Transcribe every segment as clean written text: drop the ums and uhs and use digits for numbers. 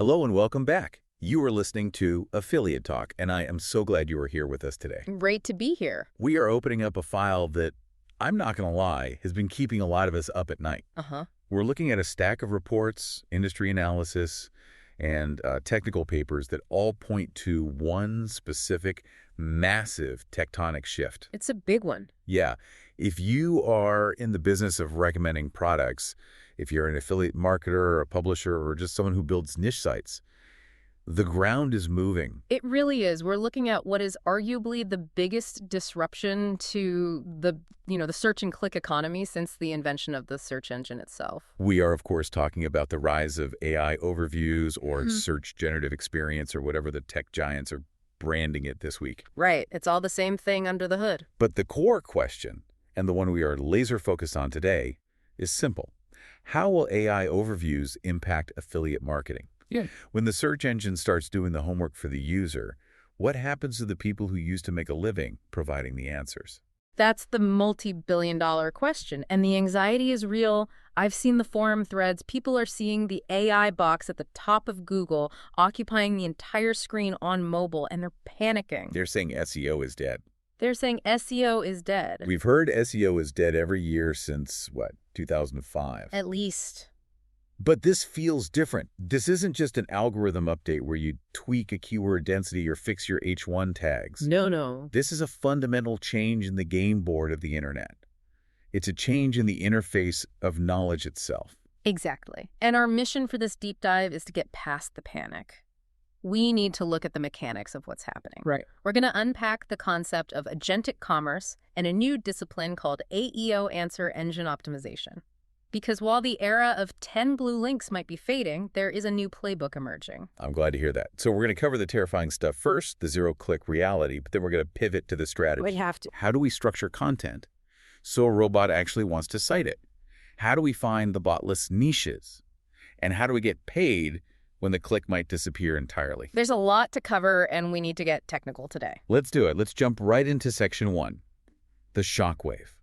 Hello and welcome back. You are listening to Affiliate Talk, and I am so glad you are here with us today. Great to be here. We are opening up a file that, I'm not going to lie, has been keeping a lot of us up at night. We're looking at a stack of reports, industry analysis, and technical papers that all point to one specific, massive tectonic shift. It's a big one. Yeah. If you are in the business of recommending products, if you're an affiliate marketer or a publisher or just someone who builds niche sites, the ground is moving. It really is. We're looking at what is arguably the biggest disruption to the search and click economy since the invention of the search engine itself. We are, of course, talking about the rise of AI overviews or search generative experience or whatever the tech giants are branding it this week. Right. It's all the same thing under the hood. But the core question, and the one we are laser focused on today, is simple. How will AI overviews impact affiliate marketing? Yeah. When the search engine starts doing the homework for the user, what happens to the people who used to make a living providing the answers? That's the multi-billion-dollar question, and the anxiety is real. I've seen the forum threads. People are seeing the AI box at the top of Google occupying the entire screen on mobile, and they're panicking. They're saying SEO is dead. They're saying SEO is dead. We've heard SEO is dead every year since, 2005? At least. But this feels different. This isn't just an algorithm update where you tweak a keyword density or fix your H1 tags. No. This is a fundamental change in the game board of the internet. It's a change in the interface of knowledge itself. Exactly. And our mission for this deep dive is to get past the panic. We need to look at the mechanics of what's happening. Right. We're going to unpack the concept of agentic commerce and a new discipline called AEO answer engine optimization. Because while the era of 10 blue links might be fading, there is a new playbook emerging. I'm glad to hear that. So we're going to cover the terrifying stuff first, the zero-click reality, but then we're going to pivot to the strategy. We have to. How do we structure content so a robot actually wants to cite it? How do we find the botless niches? And how do we get paid when the click might disappear entirely? There's a lot to cover, and we need to get technical today. Let's do it. Let's jump right into section 1, the shockwave.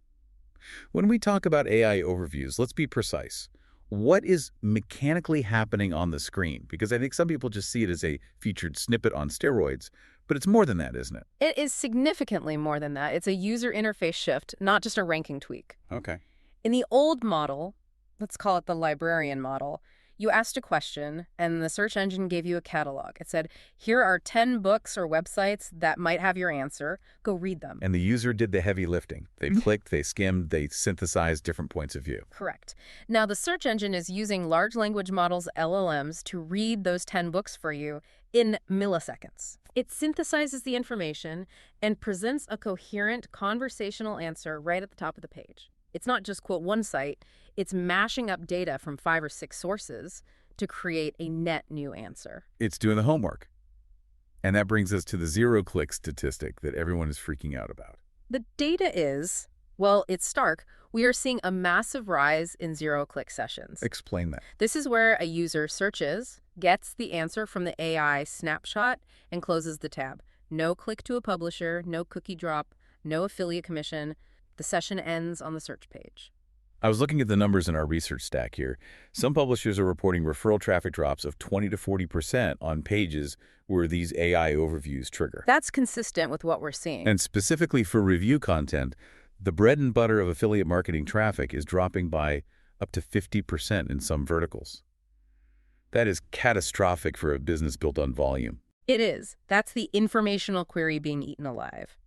When we talk about AI overviews, let's be precise. What is mechanically happening on the screen? Because I think some people just see it as a featured snippet on steroids, but it's more than that, isn't it? It is significantly more than that. It's a user interface shift, not just a ranking tweak. Okay. In the old model, let's call it the librarian model, you asked a question, and the search engine gave you a catalog. It said, here are 10 books or websites that might have your answer. Go read them. And the user did the heavy lifting. They clicked, they skimmed, they synthesized different points of view. Correct. Now, the search engine is using large language models, LLMs, to read those 10 books for you in milliseconds. It synthesizes the information and presents a coherent conversational answer right at the top of the page. It's not just, quote, one site. It's mashing up data from 5 or 6 sources to create a net new answer. It's doing the homework. And that brings us to the zero-click statistic that everyone is freaking out about. The data is, well, it's stark. We are seeing a massive rise in zero-click sessions. Explain that. This is where a user searches, gets the answer from the AI snapshot, and closes the tab. No click to a publisher, no cookie drop, no affiliate commission. The session ends on the search page. I was looking at the numbers in our research stack here. Some publishers are reporting referral traffic drops of 20 to 40% on pages where these AI overviews trigger. That's consistent with what we're seeing. And specifically for review content, the bread and butter of affiliate marketing traffic is dropping by up to 50% in some verticals. That is catastrophic for a business built on volume. It is. That's the informational query being eaten alive.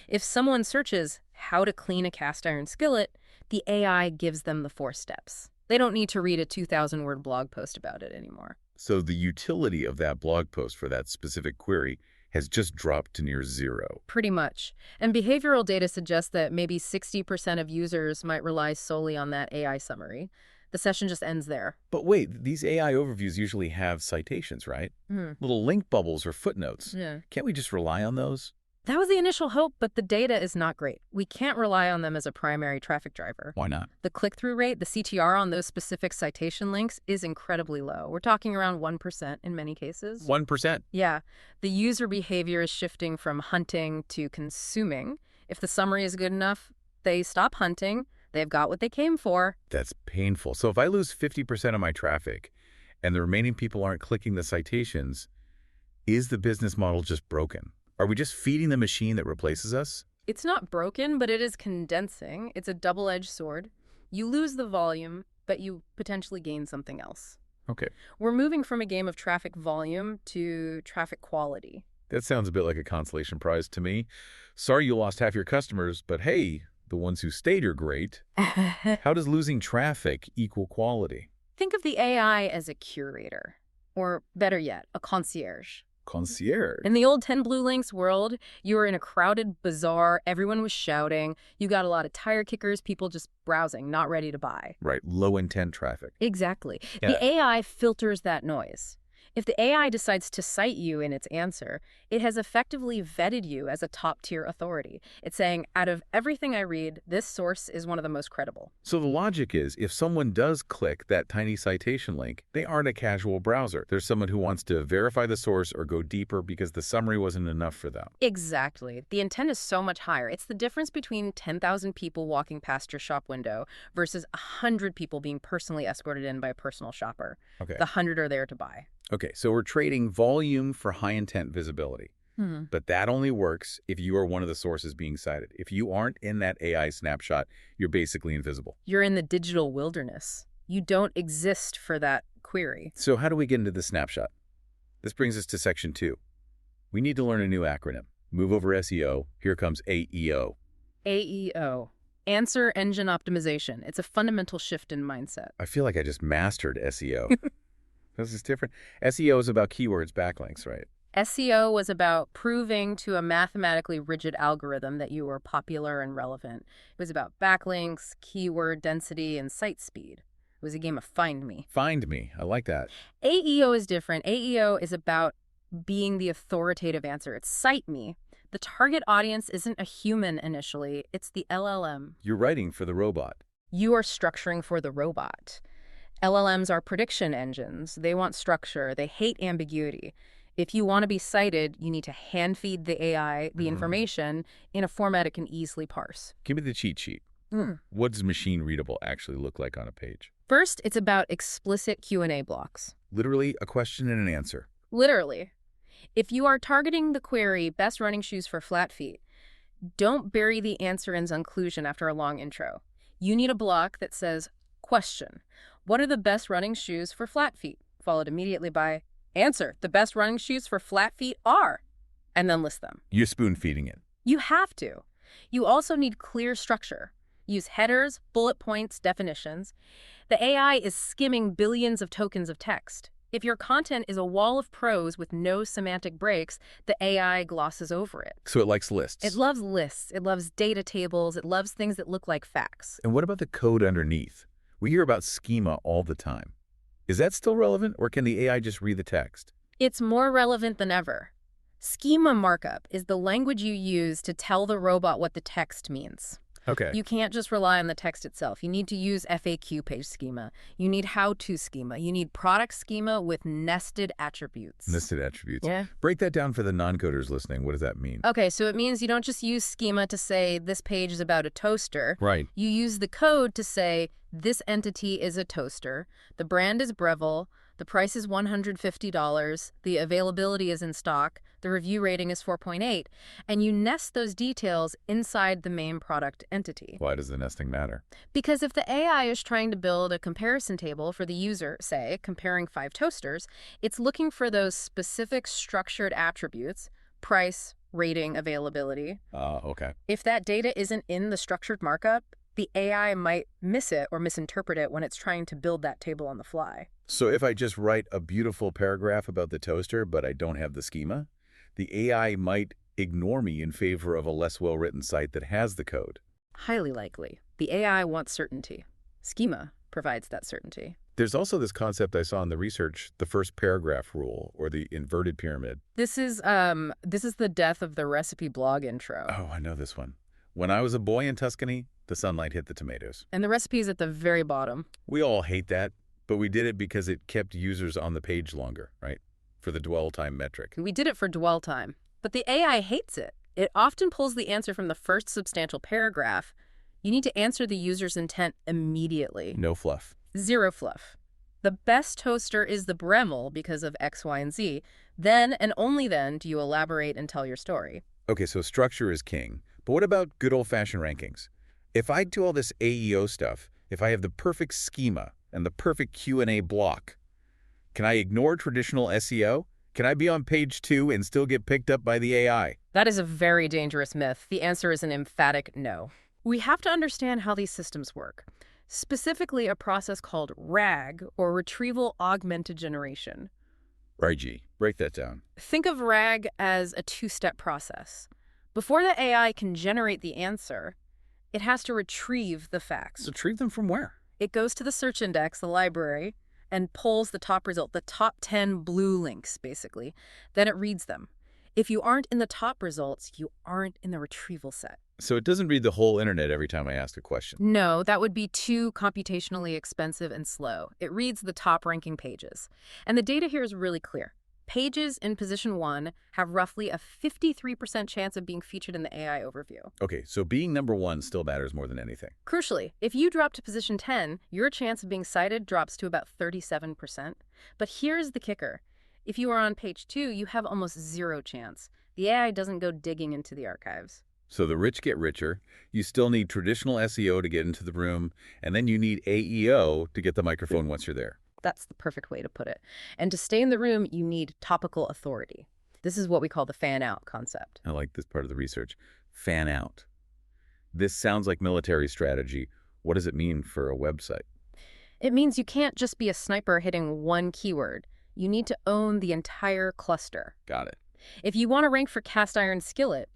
If someone searches how to clean a cast iron skillet, the AI gives them the 4 steps. They don't need to read a 2,000-word blog post about it anymore. So the utility of that blog post for that specific query has just dropped to near zero. Pretty much. And behavioral data suggests that maybe 60% of users might rely solely on that AI summary. The session just ends there. But wait, these AI overviews usually have citations, right? Little link bubbles or footnotes. Yeah. Can't we just rely on those? That was the initial hope, but the data is not great. We can't rely on them as a primary traffic driver. Why not? The click-through rate, the CTR on those specific citation links is incredibly low. We're talking around 1% in many cases. 1%? Yeah. The user behavior is shifting from hunting to consuming. If the summary is good enough, they stop hunting. They've got what they came for. That's painful. So if I lose 50% of my traffic and the remaining people aren't clicking the citations, is the business model just broken? Are we just feeding the machine that replaces us? It's not broken, but it is condensing. It's a double-edged sword. You lose the volume, but you potentially gain something else. Okay. We're moving from a game of traffic volume to traffic quality. That sounds a bit like a consolation prize to me. Sorry you lost half your customers, but hey, the ones who stayed are great. How does losing traffic equal quality? Think of the AI as a curator, or better yet, a concierge. Concierge. In the old 10 Blue Links world, you were in a crowded bazaar, everyone was shouting, you got a lot of tire kickers, people just browsing, not ready to buy. Right, low-intent traffic. Exactly. Yeah. The AI filters that noise. If the AI decides to cite you in its answer, it has effectively vetted you as a top-tier authority. It's saying, out of everything I read, this source is one of the most credible. So the logic is, if someone does click that tiny citation link, they aren't a casual browser. There's someone who wants to verify the source or go deeper because the summary wasn't enough for them. Exactly. The intent is so much higher. It's the difference between 10,000 people walking past your shop window versus 100 people being personally escorted in by a personal shopper. Okay. The 100 are there to buy. Okay, so we're trading volume for high-intent visibility. But that only works if you are one of the sources being cited. If you aren't in that AI snapshot, you're basically invisible. You're in the digital wilderness. You don't exist for that query. So how do we get into the snapshot? This brings us to section 2. We need to learn a new acronym. Move over SEO. Here comes AEO. AEO. Answer Engine Optimization. It's a fundamental shift in mindset. I feel like I just mastered SEO. This is different. SEO is about keywords, backlinks, right? SEO was about proving to a mathematically rigid algorithm that you were popular and relevant. It was about backlinks, keyword density, and site speed. It was a game of find me. Find me. I like that. AEO is different. AEO is about being the authoritative answer. It's cite me. The target audience isn't a human initially. It's the LLM. You're writing for the robot. You are structuring for the robot. LLMs are prediction engines. They want structure. They hate ambiguity. If you want to be cited, you need to hand-feed the AI the information in a format it can easily parse. Give me the cheat sheet. What does machine readable actually look like on a page? First, it's about explicit Q&A blocks. Literally a question and an answer. Literally. If you are targeting the query, best running shoes for flat feet, don't bury the answer in occlusion after a long intro. You need a block that says, question, what are the best running shoes for flat feet? Followed immediately by, answer, the best running shoes for flat feet are, and then list them. You're spoon-feeding it. You have to. You also need clear structure. Use headers, bullet points, definitions. The AI is skimming billions of tokens of text. If your content is a wall of prose with no semantic breaks, the AI glosses over it. So it likes lists. It loves lists. It loves data tables. It loves things that look like facts. And what about the code underneath? We hear about schema all the time. Is that still relevant, or can the AI just read the text? It's more relevant than ever. Schema markup is the language you use to tell the robot what the text means. Okay. You can't just rely on the text itself. You need to use FAQ page schema. You need how-to schema. You need product schema with nested attributes. Nested attributes. Yeah. Break that down for the non-coders listening. What does that mean? Okay, so it means you don't just use schema to say this page is about a toaster. Right. You use the code to say this entity is a toaster, the brand is Breville, the price is $150, the availability is in stock, the review rating is 4.8, and you nest those details inside the main product entity. Why does the nesting matter? Because if the AI is trying to build a comparison table for the user, say, comparing 5 toasters, it's looking for those specific structured attributes, price, rating, availability. Okay. If that data isn't in the structured markup, the AI might miss it or misinterpret it when it's trying to build that table on the fly. So if I just write a beautiful paragraph about the toaster, but I don't have the schema, the AI might ignore me in favor of a less well-written site that has the code. Highly likely. The AI wants certainty. Schema provides that certainty. There's also this concept I saw in the research, the first paragraph rule, or the inverted pyramid. This is the death of the recipe blog intro. Oh, I know this one. When I was a boy in Tuscany, the sunlight hit the tomatoes. And the recipe is at the very bottom. We all hate that, but we did it because it kept users on the page longer, right? For the dwell time metric. We did it for dwell time. But the AI hates it. It often pulls the answer from the first substantial paragraph. You need to answer the user's intent immediately. No fluff. Zero fluff. The best toaster is the Bremel because of X, Y, and Z. Then and only then do you elaborate and tell your story. Okay, so structure is king. But what about good old-fashioned rankings? If I do all this AEO stuff, if I have the perfect schema and the perfect Q&A block, can I ignore traditional SEO? Can I be on page 2 and still get picked up by the AI? That is a very dangerous myth. The answer is an emphatic no. We have to understand how these systems work, specifically a process called RAG, or Retrieval Augmented Generation. Right, G. Break that down. Think of RAG as a two-step process. Before the AI can generate the answer, it has to retrieve the facts. Retrieve them from where? It goes to the search index, the library, and pulls the top result, the top 10 blue links, basically. Then it reads them. If you aren't in the top results, you aren't in the retrieval set. So it doesn't read the whole internet every time I ask a question. No, that would be too computationally expensive and slow. It reads the top ranking pages. And the data here is really clear. Pages in position 1 have roughly a 53% chance of being featured in the AI overview. Okay, so being number 1 still matters more than anything. Crucially, if you drop to position 10, your chance of being cited drops to about 37%. But here's the kicker. If you are on page 2, you have almost zero chance. The AI doesn't go digging into the archives. So the rich get richer, you still need traditional SEO to get into the room, and then you need AEO to get the microphone once you're there. That's the perfect way to put it. And to stay in the room, you need topical authority. This is what we call the fan-out concept. I like this part of the research. Fan out. This sounds like military strategy. What does it mean for a website? It means you can't just be a sniper hitting one keyword. You need to own the entire cluster. Got it. If you want to rank for cast iron skillet,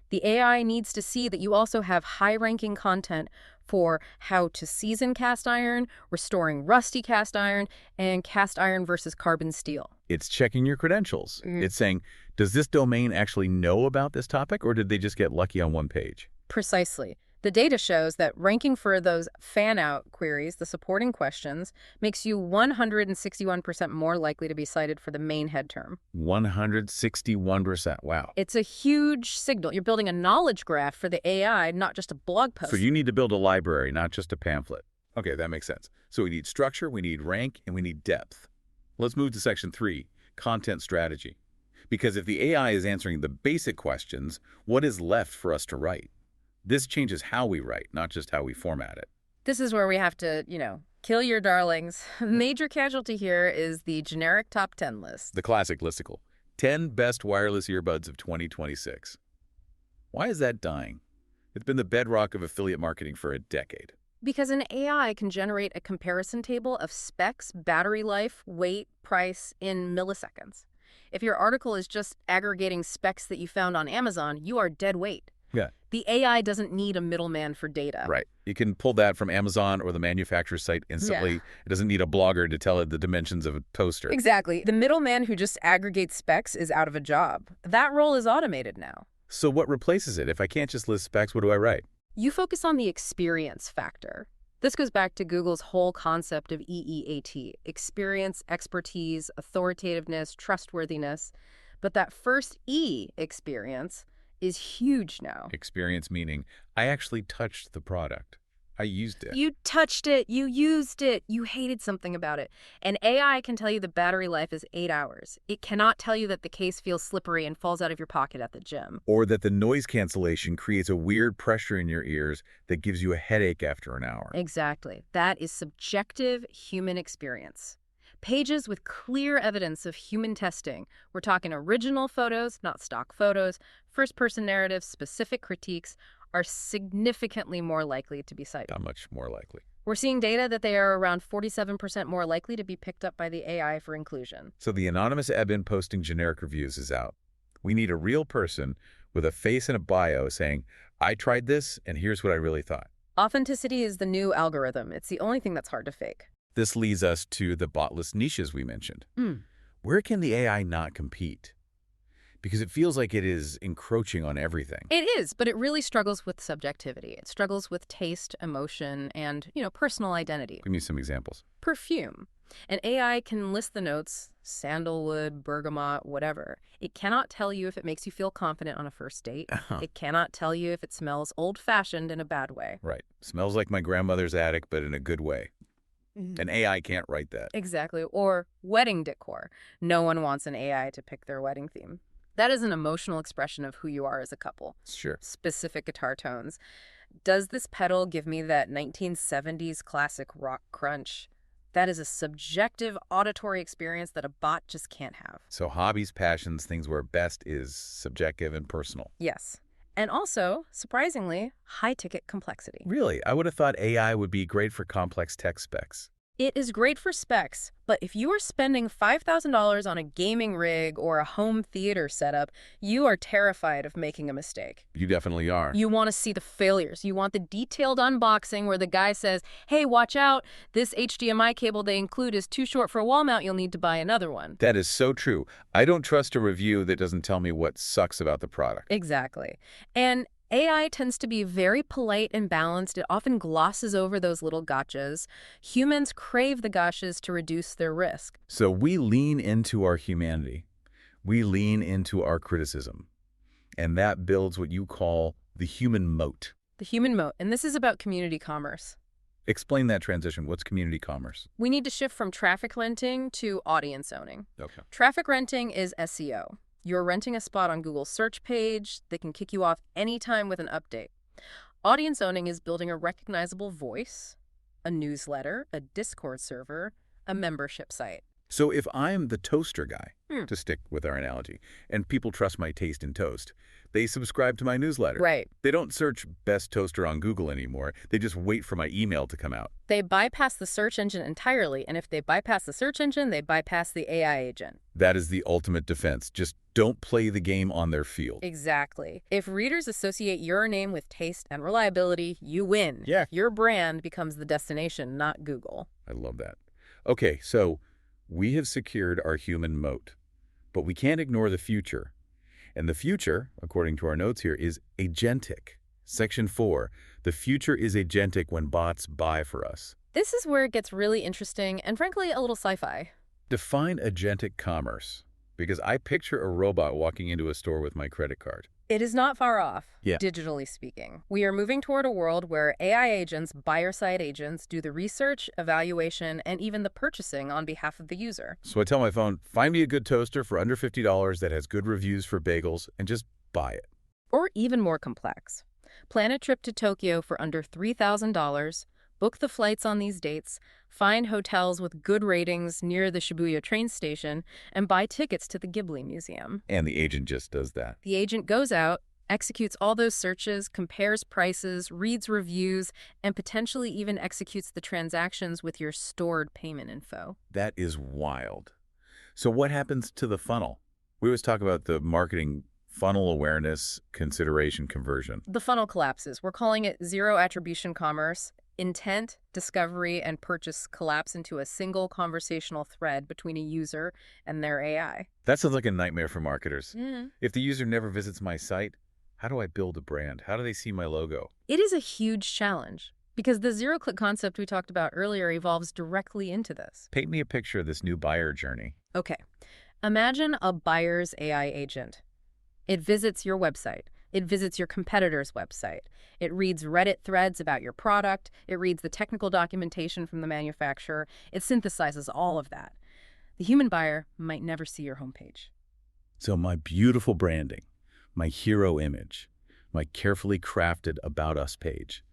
the AI needs to see that you also have high-ranking content for how to season cast iron, restoring rusty cast iron, and cast iron versus carbon steel. It's checking your credentials. It's saying, does this domain actually know about this topic, or did they just get lucky on one page? Precisely. The data shows that ranking for those fan-out queries, the supporting questions, makes you 161% more likely to be cited for the main head term. 161%. Wow. It's a huge signal. You're building a knowledge graph for the AI, not just a blog post. So you need to build a library, not just a pamphlet. Okay, that makes sense. So we need structure, we need rank, and we need depth. Let's move to section 3, content strategy. Because if the AI is answering the basic questions, what is left for us to write? This changes how we write, not just how we format it. This is where we have to, kill your darlings. Major casualty here is the generic top 10 list. The classic listicle. 10 best wireless earbuds of 2026. Why is that dying? It's been the bedrock of affiliate marketing for a decade. Because an AI can generate a comparison table of specs, battery life, weight, price in milliseconds. If your article is just aggregating specs that you found on Amazon, you are dead weight. Yeah. The AI doesn't need a middleman for data. Right. You can pull that from Amazon or the manufacturer's site instantly. Yeah. It doesn't need a blogger to tell it the dimensions of a toaster. Exactly. The middleman who just aggregates specs is out of a job. That role is automated now. So what replaces it? If I can't just list specs, what do I write? You focus on the experience factor. This goes back to Google's whole concept of EEAT: experience, expertise, authoritativeness, trustworthiness. But that first E, experience, is huge now. Experience meaning I actually touched the product. I used it. You touched it. You used it. You hated something about it. And AI can tell you the battery life is 8 hours. It cannot tell you that the case feels slippery and falls out of your pocket at the gym. Or that the noise cancellation creates a weird pressure in your ears that gives you a headache after an hour. Exactly. That is subjective human experience. Pages with clear evidence of human testing. We're talking original photos, not stock photos, first-person narratives, specific critiques, are significantly more likely to be cited. How much more likely? We're seeing data that they are around 47% more likely to be picked up by the AI for inclusion. So the anonymous admin posting generic reviews is out. We need a real person with a face and a bio saying, I tried this, and here's what I really thought. Authenticity is the new algorithm. It's the only thing that's hard to fake. This leads us to the botless niches we mentioned. Where can the AI not compete? Because it feels like it is encroaching on everything. It is, but it really struggles with subjectivity. It struggles with taste, emotion, and, personal identity. Give me some examples. Perfume. An AI can list the notes, sandalwood, bergamot, whatever. It cannot tell you if it makes you feel confident on a first date. It cannot tell you if it smells old-fashioned in a bad way. Right. Smells like my grandmother's attic, but in a good way. An AI can't write that. Exactly. Or wedding decor. No one wants an AI to pick their wedding theme. That is an emotional expression of who you are as a couple. Sure. Specific guitar tones. Does this pedal give me that 1970s classic rock crunch? That is a subjective auditory experience that a bot just can't have. So hobbies, passions, things where best is subjective and personal. Yes. And also, surprisingly, high-ticket complexity. Really? I would have thought AI would be great for complex tech specs. It is great for specs, but if you are spending $5,000 on a gaming rig or a home theater setup, you are terrified of making a mistake. You definitely are. You want to see the failures. You want the detailed unboxing where the guy says, hey, watch out, this HDMI cable they include is too short for a wall mount, you'll need to buy another one. That is so true. I don't trust a review that doesn't tell me what sucks about the product. Exactly. And AI tends to be very polite and balanced. It often glosses over those little gotchas. Humans crave the gotchas to reduce their risk. So we lean into our humanity. We lean into our criticism. And that builds what you call the human moat. The human moat. And this is about community commerce. Explain that transition. What's community commerce? We need to shift from traffic renting to audience owning. Okay. Traffic renting is SEO. You're renting a spot on Google's search page. They can kick you off anytime with an update. Audience owning is building a recognizable voice, a newsletter, a Discord server, a membership site. So if I'm the toaster guy, to stick with our analogy, and people trust my taste in toast, they subscribe to my newsletter. Right. They don't search best toaster on Google anymore. They just wait for my email to come out. They bypass the search engine entirely, and if they bypass the search engine, they bypass the AI agent. That is the ultimate defense. Just don't play the game on their field. Exactly. If readers associate your name with taste and reliability, you win. Yeah. Your brand becomes the destination, not Google. I love that. Okay, so we have secured our human moat, but we can't ignore the future. And the future, according to our notes here, is agentic. Section 4, the future is agentic when bots buy for us. This is where it gets really interesting and, frankly, a little sci-fi. Define agentic commerce, because I picture a robot walking into a store with my credit card. It is not far off, Yeah. digitally speaking. We are moving toward a world where AI agents, buyer-side agents, do the research, evaluation, and even the purchasing on behalf of the user. So I tell my phone, find me a good toaster for under $50 that has good reviews for bagels, and just buy it. Or even more complex. Plan a trip to Tokyo for under $3,000, book the flights on these dates, find hotels with good ratings near the Shibuya train station, and buy tickets to the Ghibli Museum. And the agent just does that. The agent goes out, executes all those searches, compares prices, reads reviews, and potentially even executes the transactions with your stored payment info. That is wild. So what happens to the funnel? We always talk about the marketing funnel awareness, consideration, conversion. The funnel collapses. We're calling it zero attribution commerce. Intent, discovery, and purchase collapse into a single conversational thread between a user and their AI. That sounds like a nightmare for marketers. If the user never visits my site, how do I build a brand? How do they see my logo? It is a huge challenge because the zero-click concept we talked about earlier evolves directly into this. Paint me a picture of this new buyer journey. Okay, imagine a buyer's AI agent. It visits your website. It visits your competitor's website. It reads Reddit threads about your product. It reads the technical documentation from the manufacturer. It synthesizes all of that. The human buyer might never see your homepage. So my beautiful branding, my hero image, my carefully crafted About Us page,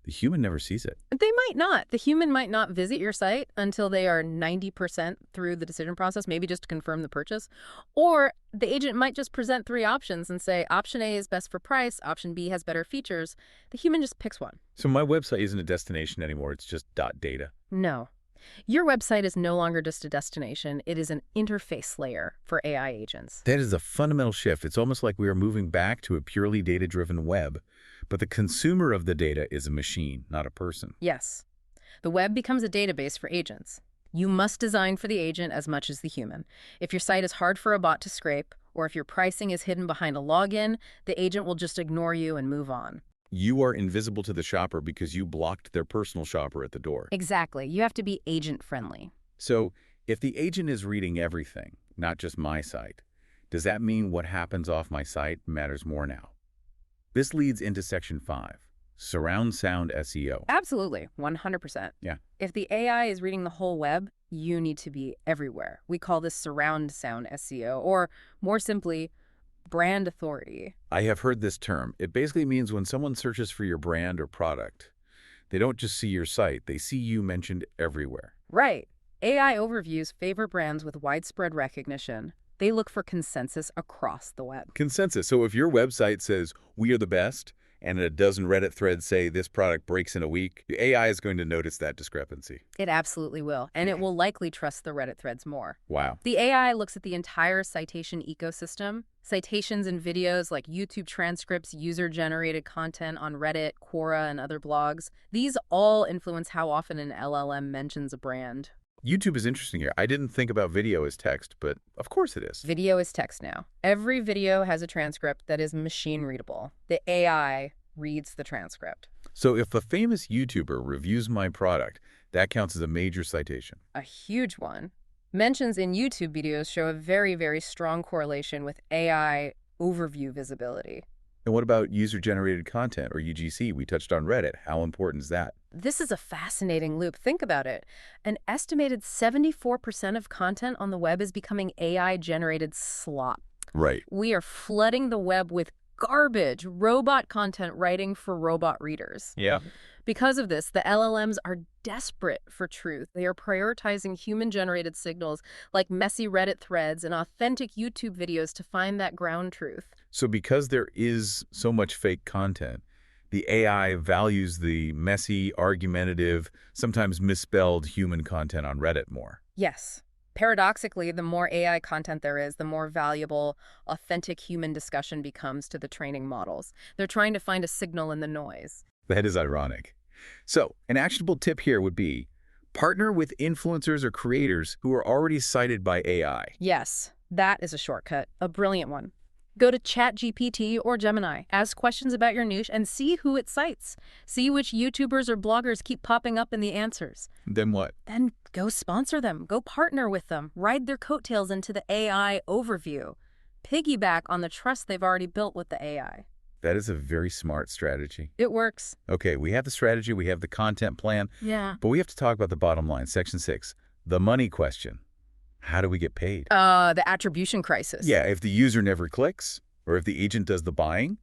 the human never sees it. They might not. The human might not visit your site until they are 90% through the decision process, maybe just to confirm the purchase. Or the agent might just present 3 options and say, option A is best for price, option B has better features. The human just picks one. So my website isn't a destination anymore, it's just .data. No. Your website is no longer just a destination. It is an interface layer for AI agents. That is a fundamental shift. It's almost like we are moving back to a purely data-driven web. But the consumer of the data is a machine, not a person. Yes. The web becomes a database for agents. You must design for the agent as much as the human. If your site is hard for a bot to scrape, or if your pricing is hidden behind a login, the agent will just ignore you and move on. You are invisible to the shopper because you blocked their personal shopper at the door. Exactly. You have to be agent-friendly. So if the agent is reading everything, not just my site, does that mean what happens off my site matters more now? This leads into Section 5, surround sound SEO. Absolutely. 100%. Yeah. If the AI is reading the whole web, you need to be everywhere. We call this surround sound SEO, or more simply, brand authority. I have heard this term. It basically means when someone searches for your brand or product, they don't just see your site, they see you mentioned everywhere. Right. AI overviews favor brands with widespread recognition. They look for consensus across the web. Consensus. So if your website says, we are the best, and a dozen Reddit threads say this product breaks in a week, the AI is going to notice that discrepancy. It absolutely will, and it will likely trust the Reddit threads more. Wow. The AI looks at the entire citation ecosystem. Citations in videos like YouTube transcripts, user-generated content on Reddit, Quora, and other blogs. These all influence how often an LLM mentions a brand. YouTube is interesting here. I didn't think about video as text, but of course it is. Video is text now. Every video has a transcript that is machine readable. The AI reads the transcript. So if a famous YouTuber reviews my product, that counts as a major citation. A huge one. Mentions in YouTube videos show a very, very strong correlation with AI overview visibility. And what about user-generated content, or UGC? We touched on Reddit. How important is that? This is a fascinating loop. Think about it. An estimated 74% of content on the web is becoming AI-generated slop. Right. We are flooding the web with garbage, robot content writing for robot readers. Yeah. Because of this, the LLMs are desperate for truth. They are prioritizing human-generated signals like messy Reddit threads and authentic YouTube videos to find that ground truth. So because there is so much fake content, the AI values the messy, argumentative, sometimes misspelled human content on Reddit more. Yes. Paradoxically, the more AI content there is, the more valuable, authentic human discussion becomes to the training models. They're trying to find a signal in the noise. That is ironic. So, an actionable tip here would be partner with influencers or creators who are already cited by AI. Yes, that is a shortcut, a brilliant one. Go to ChatGPT or Gemini, ask questions about your niche, and see who it cites. See which YouTubers or bloggers keep popping up in the answers. Then what? Then go sponsor them, go partner with them, ride their coattails into the AI overview. Piggyback on the trust they've already built with the AI. That is a very smart strategy. It works. Okay, we have the strategy, we have the content plan, Yeah. but we have to talk about the bottom line, Section 6, the money question. How do we get paid? The attribution crisis. Yeah, if the user never clicks, or if the agent does the buying,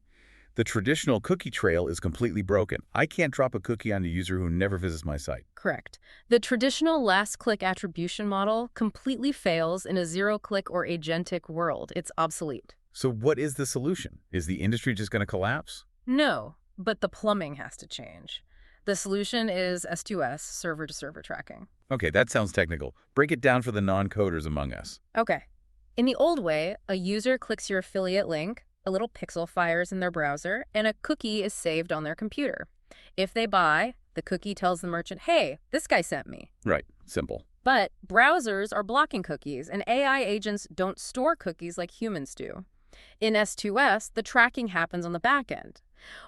the traditional cookie trail is completely broken. I can't drop a cookie on a user who never visits my site. Correct. The traditional last-click attribution model completely fails in a zero-click or agentic world. It's obsolete. So what is the solution? Is the industry just going to collapse? No, but the plumbing has to change. The solution is S2S, server-to-server tracking. Okay, that sounds technical. Break it down for the non-coders among us. Okay. In the old way, a user clicks your affiliate link, a little pixel fires in their browser, and a cookie is saved on their computer. If they buy, the cookie tells the merchant, hey, this guy sent me. Right, simple. But browsers are blocking cookies, and AI agents don't store cookies like humans do. In S2S, the tracking happens on the back end.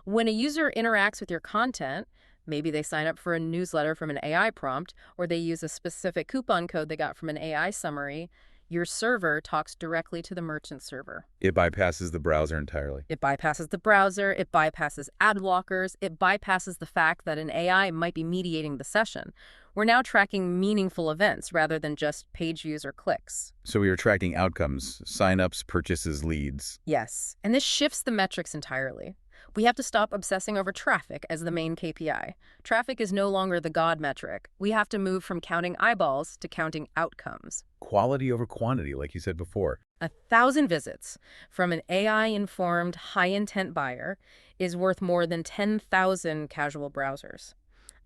When a user interacts with your content, maybe they sign up for a newsletter from an AI prompt, or they use a specific coupon code they got from an AI summary, your server talks directly to the merchant server. It bypasses the browser entirely. It bypasses the browser, it bypasses ad blockers, it bypasses the fact that an AI might be mediating the session. We're now tracking meaningful events rather than just page views or clicks. So we are tracking outcomes, signups, purchases, leads. Yes, and this shifts the metrics entirely. We have to stop obsessing over traffic as the main KPI. Traffic is no longer the God metric. We have to move from counting eyeballs to counting outcomes. Quality over quantity, like you said before. 1,000 visits from an AI-informed, high-intent buyer is worth more than 10,000 casual browsers.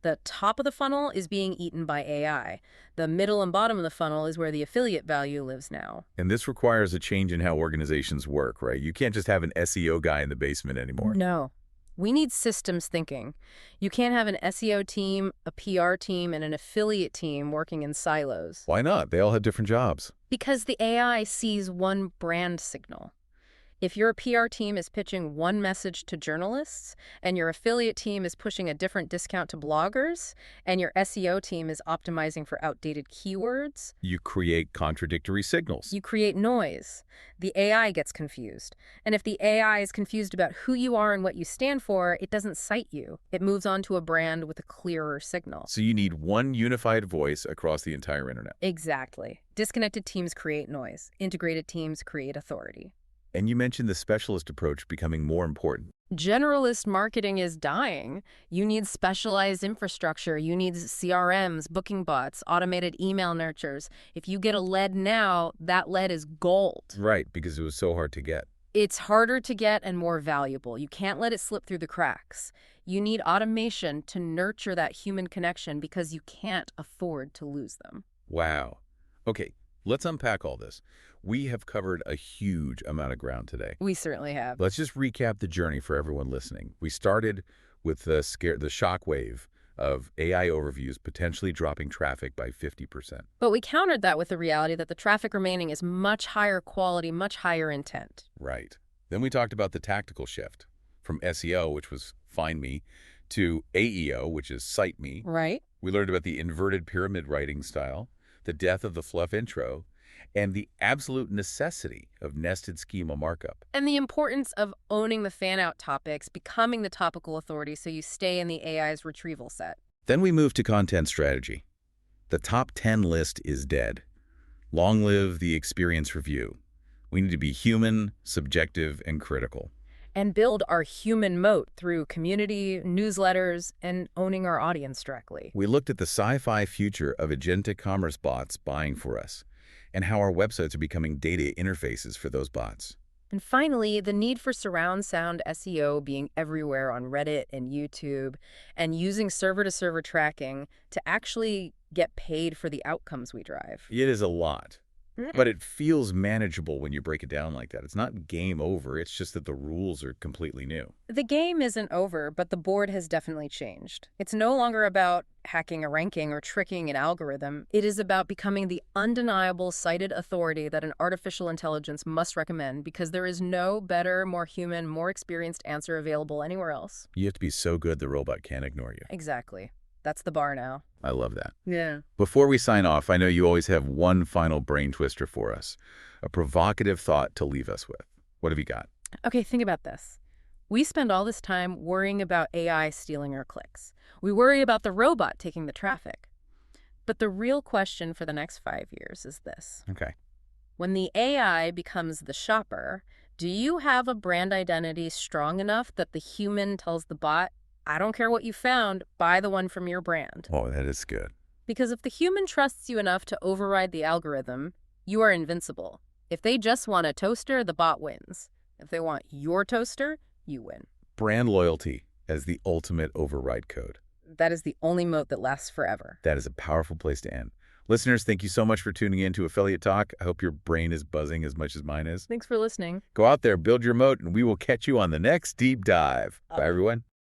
The top of the funnel is being eaten by AI. The middle and bottom of the funnel is where the affiliate value lives now. And this requires a change in how organizations work, right? You can't just have an SEO guy in the basement anymore. No. We need systems thinking. You can't have an SEO team, a PR team, and an affiliate team working in silos. Why not? They all have different jobs. Because the AI sees one brand signal. If your PR team is pitching one message to journalists, and your affiliate team is pushing a different discount to bloggers, and your SEO team is optimizing for outdated keywords, You create contradictory signals. you create noise. The AI gets confused. And if the AI is confused about who you are and what you stand for, it doesn't cite you. It moves on to a brand with a clearer signal. So you need one unified voice across the entire internet. Exactly. Disconnected teams create noise. Integrated teams create authority. And you mentioned the specialist approach becoming more important. Generalist marketing is dying. You need specialized infrastructure. You need CRMs, booking bots, automated email nurtures. If you get a lead now, that lead is gold. Right, because it was so hard to get. It's harder to get and more valuable. You can't let it slip through the cracks. You need automation to nurture that human connection because you can't afford to lose them. Wow. Okay, let's unpack all this. We have covered a huge amount of ground today. We certainly have. Let's just recap the journey for everyone listening. We started with the shockwave of AI overviews potentially dropping traffic by 50%. But we countered that with the reality that the traffic remaining is much higher quality, much higher intent. Right. Then we talked about the tactical shift from SEO, which was find me, to AEO, which is cite me. Right. We learned about the inverted pyramid writing style, the death of the fluff intro, and the absolute necessity of nested schema markup. And the importance of owning the fan-out topics, becoming the topical authority so you stay in the AI's retrieval set. Then we moved to content strategy. The top 10 list is dead. Long live the experience review. We need to be human, subjective, and critical. And build our human moat through community, newsletters, and owning our audience directly. We looked at the sci-fi future of agentic commerce bots buying for us, and how our websites are becoming data interfaces for those bots. And finally, the need for surround sound SEO being everywhere on Reddit and YouTube, and using server-to-server tracking to actually get paid for the outcomes we drive. It is a lot, but it feels manageable when you break it down like that. It's not game over, it's just that the rules are completely new. The game isn't over, but the board has definitely changed. It's no longer about hacking a ranking or tricking an algorithm. It is about becoming the undeniable cited authority that an artificial intelligence must recommend, because there is no better, more human, more experienced answer available anywhere else. You have to be so good the robot can't ignore you. Exactly. That's the bar now. I love that. Yeah. Before we sign off, I know you always have one final brain twister for us, a provocative thought to leave us with. What have you got? Okay, think about this. We spend all this time worrying about AI stealing our clicks. We worry about the robot taking the traffic. But the real question for the next 5 years is this. Okay. When the AI becomes the shopper, do you have a brand identity strong enough that the human tells the bot, I don't care what you found, buy the one from your brand? Oh, that is good. Because if the human trusts you enough to override the algorithm, you are invincible. If they just want a toaster, the bot wins. If they want your toaster, you win. Brand loyalty as the ultimate override code. That is the only moat that lasts forever. That is a powerful place to end. Listeners, thank you so much for tuning in to Affiliate Talk. I hope your brain is buzzing as much as mine is. Thanks for listening. Go out there, build your moat, and we will catch you on the next deep dive. Bye, everyone.